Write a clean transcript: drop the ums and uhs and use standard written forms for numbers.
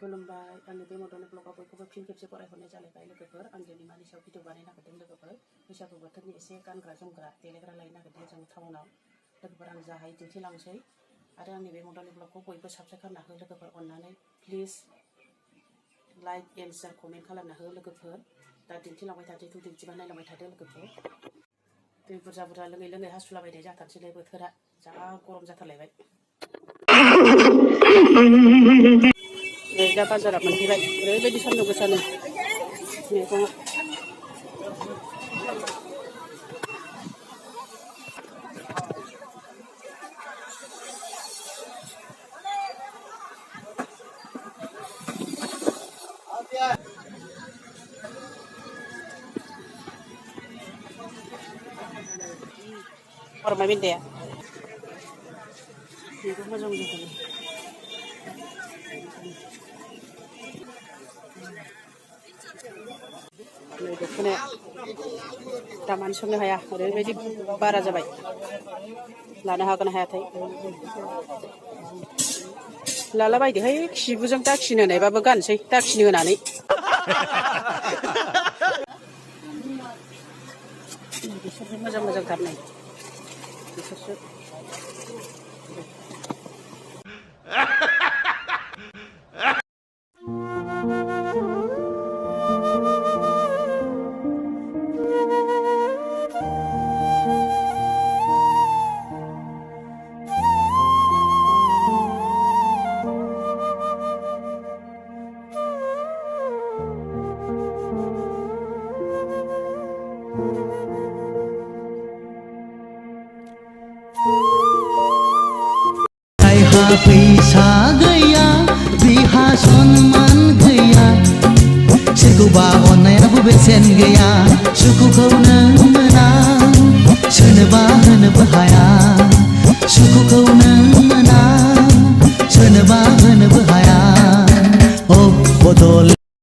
खुलुमबाय आंनि बे मदननि ब्लगाव बयखौबो फिन खेबसे फरायहरनाय जालायबाय लोगोफोर आं दिनै मानि सायाव भिडिअ बानायनो नागिरदों लोगोफोर बैसागु बोथोरनि एसे गानग्रा जोमग्रा देलायग्रा लायनो नागिरदों जों टाउनाव लोगोफोर आं जा हायो दिन्थिलांसै आरो आंनि बे मदननि ब्लगखौ बयबो साबस्क्राइब खालामना हो लोगोफोर अननानै please like and share comment खालामना हो लोगोफोर दा दिन्थिलांबाय थादो बिदिबा नायलांबाय थादो लोगोफोर दै बुरजा बुरजा लोङै लोङै हासुलाबायनाय जाथारसैलाय बोथोरा जा गरम जाथारलायबाय दा बाजारा मोनफैबाय ओरैबायदि सान्दुं गोसानो मैगङा orang main dia. Itu macam gitu. Ini dekatnya taman sungai ya. Udah jadi bara jabai. Lana hakan hayat. Lala bayi deh. Si bujang tak sini nih, bapa gan sih tak sini nani. Macam karena. फैसा गैया बिहा सनमान गैया सोरखौबा अननायाबो बेसेन गैया सुखुखौ नों मोना